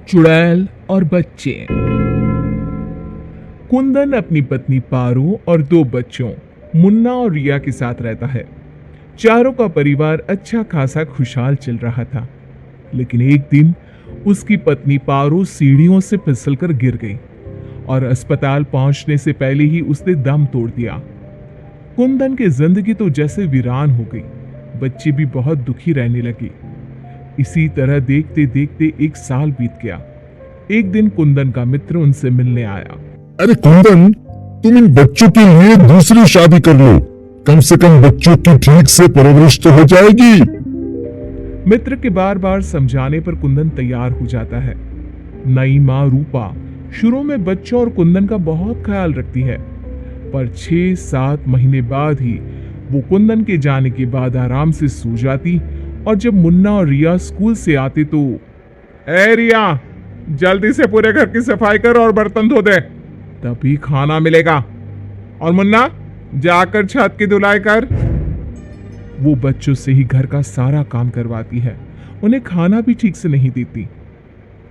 चुड़ैल और बच्चे। कुंदन अपनी पत्नी पारो और दो बच्चों मुन्ना और रिया के साथ रहता है। चारों का परिवार अच्छा खासा खुशहाल चल रहा था, लेकिन एक दिन उसकी पत्नी पारो सीढ़ियों से फिसलकर गिर गई और अस्पताल पहुंचने से पहले ही उसने दम तोड़ दिया। कुंदन की जिंदगी तो जैसे वीरान हो गई। बच्चे भी बहुत दुखी रहने लगे। इसी तरह देखते देखते एक साल बीत गया। एक दिन कुंदन का मित्र उनसे मिलने आया। अरे कुंदन, तुम इन बच्चों के लिए दूसरी शादी कर लो। कम से कम बच्चों की ठीक से परवरिश तो हो जाएगी। मित्र के बार बार समझाने पर कुंदन तैयार हो जाता है। नई माँ रूपा शुरू में बच्चों और कुंदन का बहुत ख्याल रखती है, पर 6-7 महीने बाद ही वो कुंदन के जाने के बाद आराम से सो जाती। और जब मुन्ना और रिया स्कूल से आते तो, ए रिया, जल्दी से पूरे घर की सफाई कर और बर्तन धो दे, तभी खाना मिलेगा। और मुन्ना, जाकर छत की धुलाई कर। वो बच्चों से ही घर का सारा काम करवाती है। उन्हें खाना भी ठीक से नहीं देती।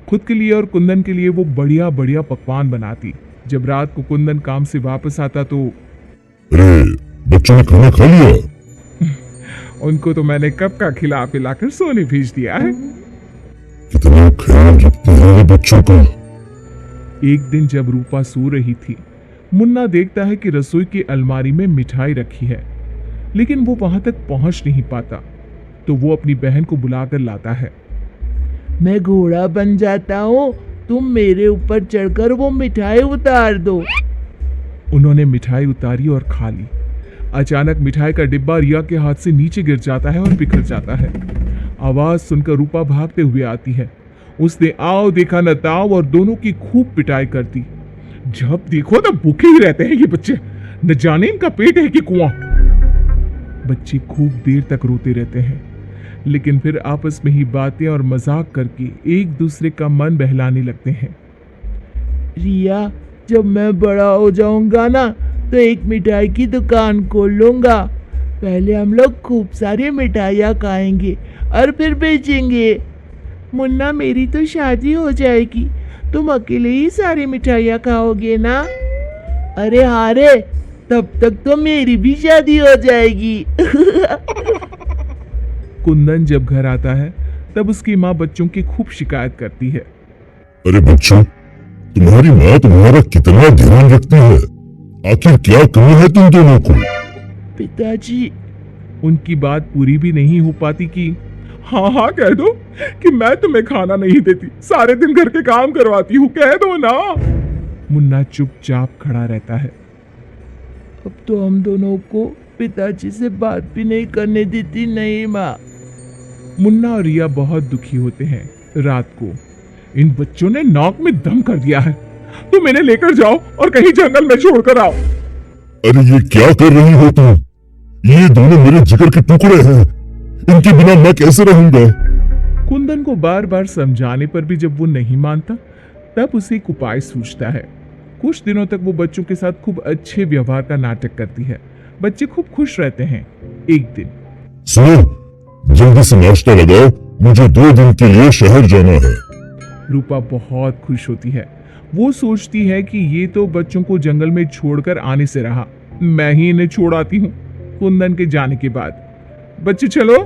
खुद के लिए और कुंदन के लिए वो बढ़िया बढ़िया पकवान बनाती। जब रात को कुंदन काम से वापस आता तो, अरे बच्चों ने खाना खा लिया? उनको तो मैंने कब का खिला पिलाकर सोने भेज दिया है। कितना ख्याल रखते हैं ये बच्चों का। एक दिन जब रूपा सो रही थी, मुन्ना देखता है कि रसोई की अलमारी में मिठाई रखी है, लेकिन वो वहां तक पहुंच नहीं पाता। तो वो अपनी बहन को बुलाकर लाता है। मैं घोड़ा बन जाता हूँ, तुम मेरे ऊपर चढ़कर वो मिठाई उतार दो। उन्होंने मिठाई उतारी और खा ली। अचानक मिठाई का डिब्बा रिया के हाथ से नीचे गिर जाता है और बिखर जाता है। आवाज सुनकर रूपा भागते हुए आती है। उसने आओ देखा न ताओ और दोनों की खूब पिटाई कर दी। जब देखो तब भूखे ही रहते हैं ये बच्चे, न जाने इनका पेट है कि कुआं। बच्चे खूब देर तक रोते रहते हैं, लेकिन फिर आपस में ही बातें और मजाक करके एक दूसरे का मन बहलाने लगते हैं। रिया, जब मैं बड़ा हो जाऊंगा ना तो एक मिठाई की दुकान खोल लूंगा। पहले हम लोग खूब सारी मिठाइयाँ खाएंगे और फिर बेचेंगे। मुन्ना, मेरी तो शादी हो जाएगी, तुम अकेले ही सारी मिठाइयाँ खाओगे ना? अरे हाँ रे, तब तक तो मेरी भी शादी हो जाएगी। कुंदन जब घर आता है तब उसकी माँ बच्चों की खूब शिकायत करती है। अरे बच्चों, तुम्हारी माँ तुम्हारा कितना ध्यान रखती है। आखिर क्या कमी है तुम दोनों को? पिताजी, उनकी बात पूरी भी नहीं हो पाती कि हाँ हाँ कह दो कि मैं तुम्हें खाना नहीं देती, सारे दिन घर के काम करवाती हूँ, कह दो ना। मुन्ना चुपचाप खड़ा रहता है। अब तो हम दोनों को पिताजी से बात भी नहीं करने देती। नहीं माँ। मुन्ना और रिया बहुत दुखी होते हैं। रात को इन बच्चों ने नाक में दम कर दिया है, तुम इन्हें लेकर जाओ और कहीं जंगल में छोड़कर आओ। अरे ये क्या कर रही हो तुम? ये दोनों मेरे जिगर के टुकड़े हैं, इनके बिना मैं कैसे रहूंगा? कुंदन को बार बार समझाने पर भी जब वो नहीं मानता, तब उसे एक उपाय सूझता है। कुछ दिनों तक वो बच्चों के साथ खूब अच्छे व्यवहार का नाटक करती है। बच्चे खूब खुश रहते हैं। एक दिन, सुनो, जल्दी से नाश्ता लगाओ, मुझे 2 दिन के लिए शहर जाना है। रूपा बहुत खुश होती है। वो सोचती है कि ये तो बच्चों को जंगल में छोड़कर आने से रहा, मैं ही इन्हें छोड़ आती हूँ कुंदन के जाने के बाद। बच्चे चलो,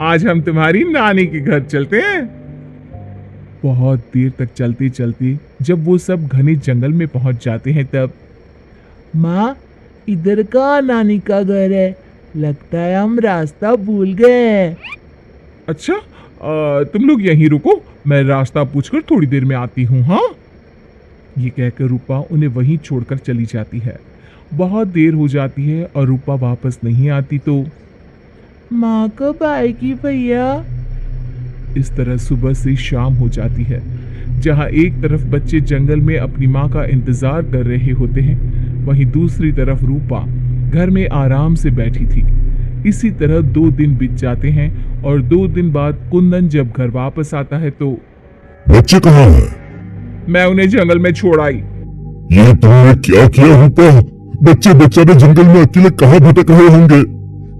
आज हम तुम्हारी नानी के घर चलते हैं। बहुत देर तक चलते चलते जब वो सब घने जंगल में पहुंच जाते हैं तब, माँ, इधर का नानी का घर है, लगता है हम रास्ता भूल गए हैं। अच्छा, तुम लोग यहीं रुको, मैं रास्ता पूछकर थोड़ी देर में आती हूँ। हाँ, ये कहकर रूपा उन्हें वहीं छोड़कर चली जाती है। बहुत देर हो जाती है और रूपा वापस नहीं आती तो, माँ कब आएगी भैया? इस तरह सुबह से शाम हो जाती है। जहाँ एक तरफ बच्चे जंगल में अपनी माँ का इंतजार कर रहे होते हैं, वहीं दूसरी तरफ रूपा घर में आराम से बैठी थी। इसी तरह 2 दिन बीत जाते हैं और 2 दिन बाद कुंदन जब घर वापस आता है तो, बच्चे कहाँ हैं? मैं उन्हें जंगल में छोड़ आई। ये तुमने क्या किया रूपा? बच्चे बेचारे जंगल में अकेले कहाँ भटक रहे होंगे?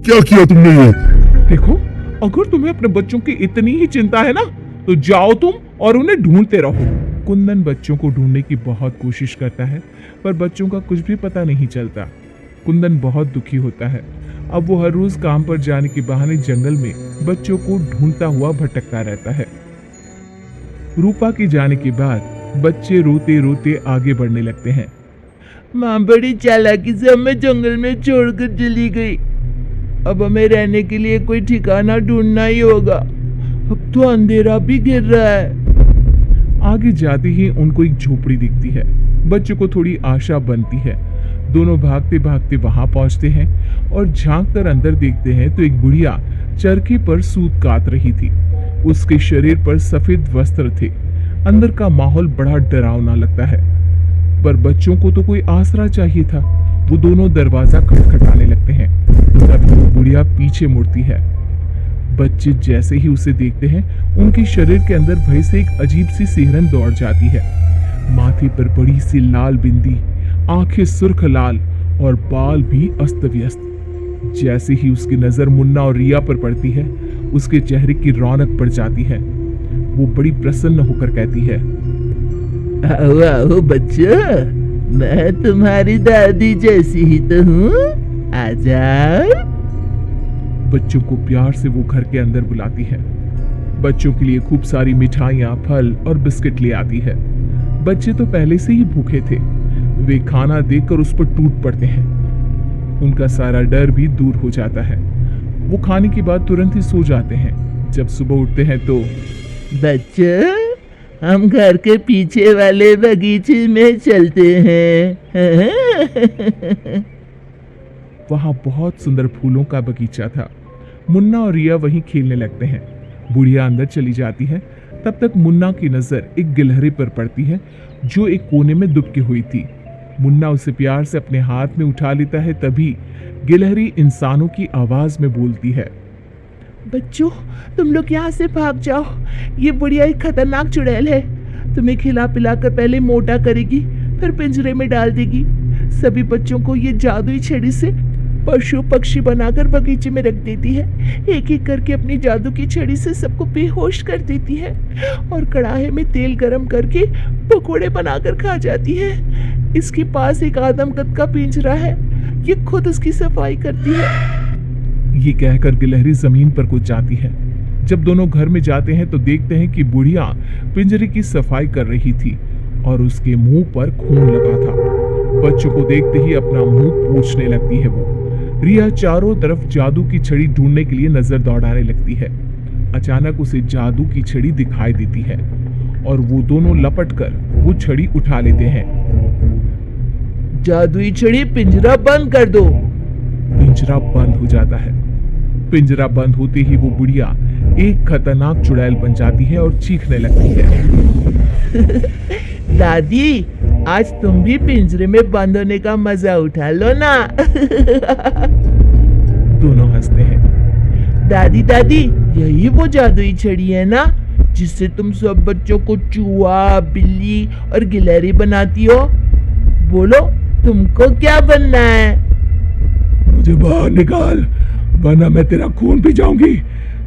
क्या किया तुमने ये? देखो, अगर तुम्हें अपने बच्चों की इतनी ही चिंता है ना, तो जाओ तुम और उन्हें ढूंढते रहो। कुंदन बच्चों को ढूंढने की बहुत कोशिश करता है, पर बच्चों का कुछ भी पता नहीं चलता। कुंदन बहुत दुखी होता है। अब वो हर रोज काम पर जाने के बहाने जंगल में बच्चों को ढूंढता हुआ भटकता रहता है। रूपा के जाने के बाद बच्चे रोते रोते आगे बढ़ने लगते हैं। माँ बड़ी चालाकी से हमें जंगल में छोड़कर चली गई। अब हमें रहने के लिए कोई ठिकाना ढूंढना ही होगा। अब तो अंधेरा भी गिर रहा है। आगे जाते ही उनको एक झोपड़ी दिखती है। बच्चों को थोड़ी आशा बनती है। दोनों भागते भागते वहां पहुंचते हैं और झांक कर अंदर देखते हैं तो एक बुढ़िया चरखे पर सूत काट रही थी। उसके शरीर पर सफेद वस्त्र थे। अंदर का माहौल बड़ा डरावना लगता है, पर बच्चों को तो कोई आसरा चाहिए था। वो दोनों दरवाजा खटखटाने लगते हैं। तभी वो बुढ़िया पीछे मुड़ती है। बच्चे जैसे ही उसे देखते हैं, उनके शरीर के अंदर भय से एक अजीब सी सिहरन दौड़ जाती है। माथे पर बड़ी सी लाल बिंदी, आंखें सुर्ख लाल और बाल भी अस्त व्यस्त। जैसे ही उसकी नजर मुन्ना और रिया पर पड़ती है, उसके चेहरे की रौनक बढ़ जाती है। वो बड़ी प्रसन्न होकर कहती है, आओ आओ बच्चों, मैं तुम्हारी दादी जैसी ही तो हूँ, आ जाओ। बच्चों को प्यार से वो घर के अंदर बुलाती है। बच्चों के लिए खूब सारी मिठाइयाँ, फल और बिस्किट ले आती है। बच्चे तो पहले से ही भूखे थे। वे खाना देखकर उस पर टूट पड़ते हैं। उनका सारा डर भी दूर हो जाता है। वो खाने के बाद तुरंत ही सो जाते हैं। जब सुबह उठते हैं तो बच्चों, हम घर के पीछे वाले बगीचे में चलते हैं। वहां बहुत सुंदर फूलों का बगीचा था। मुन्ना और रिया वहीं खेलने लगते हैं। बुढ़िया अंदर चली जाती है। तब तक मुन्ना की नजर एक गिलहरी पर पड़ती है, जो एक कोने में दुबकी हुई थी। मुन्ना उसे प्यार से अपने हाथ में उठा लेता है। तभी गिलहरी इंसानों की आवाज में बोलती है, बच्चों, तुम लोग यहाँ से भाग जाओ। ये बुढ़िया एक खतरनाक चुड़ैल है। तुम्हें खिला पिला कर पहले मोटा करेगी, फिर पिंजरे में डाल देगी। सभी बच्चों को ये जादुई छड़ी से पशु पक्षी बनाकर बगीचे में रख देती है। एक एक करके अपनी जादू की छड़ी से सबको बेहोश कर देती है और कढ़ाई में तेल गरम करके पकोड़े बनाकर खा जाती है। इसके पास एक आदमकद का पिंजरा है। ये खुद उसकी सफाई करती है। ये कहकर गिलहरी जमीन पर कूद जाती है। जब दोनों घर में जाते हैं तो देखते हैं कि बुढ़िया पिंजरे की सफाई कर रही थी और उसके मुंह पर खून लगा था। बच्चों को देखते ही अपना मुंह पोंछने लगती है वो। रिया चारों तरफ जादू की छड़ी ढूंढने के लिए नजर दौड़ाने लगती है। अचानक उसे जादू की छड़ी दिखाई देती है और वो दोनों लपटकर वो छड़ी उठा लेते हैं। जादुई छड़ी, पिंजरा बंद कर दो। पिंजरा बंद हो जाता है। पिंजरा बंद होते ही वो बुढ़िया एक खतरनाक चुड़ैल बन जाती है और चीखने लगती है। दादी, आज तुम भी पिंजरे में बंद होने का मजा उठा लो ना। दोनों हंसते हैं। दादी दादी, यही वो जादुई छड़ी है ना, जिससे तुम सब बच्चों को चूहा, बिल्ली और गिलहरी बनाती हो। बोलो, तुमको क्या बनना है? मुझे बाहर निकाल, वरना मैं तेरा खून पी जाऊंगी।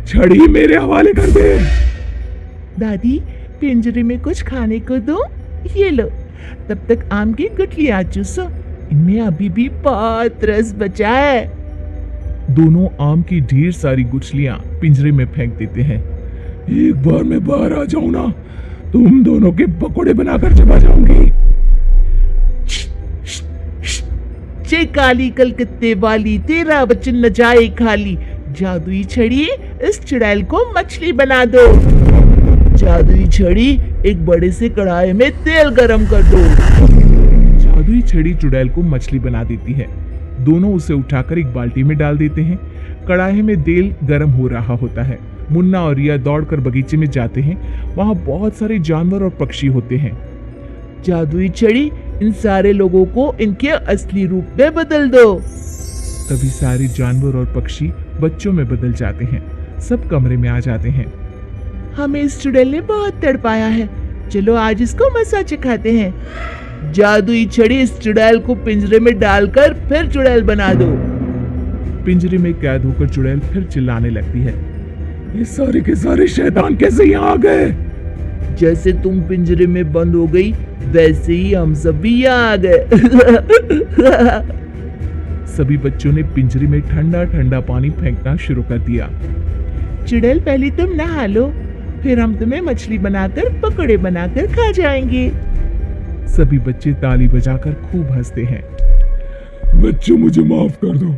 छड़ी मेरे हवाले कर दे। दादी, पिंजरे में कुछ खाने को दो। ये लो, तब तक आम की गुठलियां चूसो। इनमें अभी भी बहुत रस बचा है। दोनों आम की ढेर सारी गुठलियां पिंजरे में फेंक देते हैं। एक बार मैं बाहर आ जाऊं ना, तुम दोनों के पकोड़े बनाकर चबा जाऊंगी। चे काली कलकत्ते वाली, तेरा वचन न जाए खाली। जादुई छड़ी, इस चुड़ैल को मछली बना दो। जादुई छड़ी, एक बड़े से कढ़ाई में तेल गरम कर दो। जादुई छड़ी चुड़ैल को मछली बना देती है। दोनों उसे उठाकर एक बाल्टी में डाल देते हैं। कढ़ाई में तेल गरम हो रहा होता है। मुन्ना और रिया दौड़कर बगीचे में जाते हैं। वहां बहुत सारे जानवर और पक्षी होते हैं। जादुई छड़ी, इन सारे लोगों को इनके असली रूप में बदल दो। तभी सारे जानवर और पक्षी बच्चों में बदल जाते हैं। सब कमरे में आ जाते हैं। हमें इस चुड़ैल ने बहुत तड़पाया है, चलो आज इसको मजा चखाते हैं। जादुई छड़ी, इस चुड़ैल को पिंजरे में डालकर फिर चुड़ैल बना दो। पिंजरे में कैद होकर चुड़ैल फिर चिल्लाने लगती है, ये सारे के सारे शैतान कैसे यहाँ आ गए? जैसे तुम पिंजरे में बंद हो गई वैसे ही हम सब भी यहाँ आ गए। सभी बच्चों ने पिंजरे में ठंडा ठंडा पानी फेंकना शुरू कर दिया। चुड़ैल पहले तुम नहा लो, फिर हम तुम्हें मछली बनाकर पकौड़े बनाकर खा जाएंगे। सभी बच्चे ताली बजाकर खूब हंसते हैं। बच्चों मुझे माफ कर दो,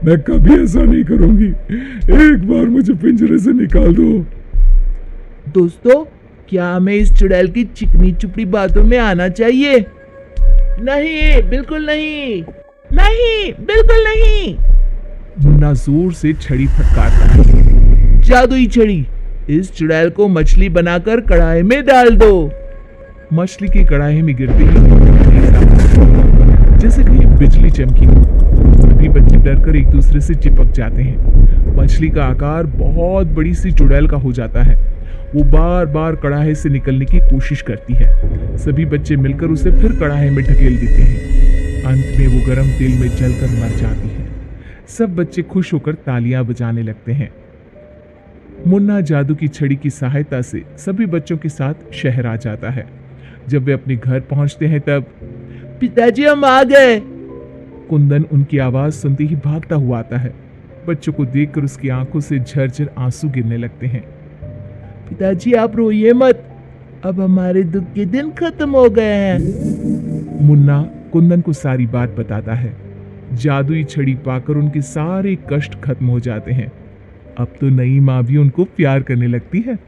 मैं कभी ऐसा नहीं करूंगी। एक बार मुझे पिंजरे से निकाल दो। दोस्तों, क्या हमें इस चुड़ैल की चिकनी चुपड़ी बातों में आना चाहिए? नहीं, बिल्कुल नहीं, नहीं, बिल्कुल नहीं। मुन्ना जोर से छड़ी फटकारता है। जादुई छड़ी, इस चुड़ैल को मछली बनाकर कढ़ाई में डाल दो। मछली की कढ़ाई में गिरते ही तेज आवाज हुई, जैसे कहीं बिजली चमकी। सभी बच्चे डरकर एक दूसरे से चिपक जाते हैं। मछली का आकार बहुत बड़ी सी चुड़ैल का हो जाता है। वो बार बार कढ़ाई से निकलने की कोशिश करती है। सभी बच्चे मिलकर उसे फिर कढ़ाई में ढकेल देते हैं। अंत में वो गर्म तेल में जलकर मर जाती है। सब बच्चे खुश होकर तालियां बजाने लगते हैं। मुन्ना जादू की छड़ी की सहायता से सभी बच्चों के साथ शहर आ जाता है। जब वे अपने घर पहुंचते हैं तब पिताजी, हम आ गए। कुंदन उनकी आवाज सुनते ही भागता हुआ आता है। बच्चों को देखकर उसकी आंखों से झरझर आंसू गिरने लगते हैं। पिताजी, आप रोइए मत, अब हमारे दुख के दिन खत्म हो गए हैं। मुन्ना कुंदन को सारी बात बताता है। जादुई छड़ी पाकर उनके सारे कष्ट खत्म हो जाते हैं। अब तो नई माँ भी उनको प्यार करने लगती है।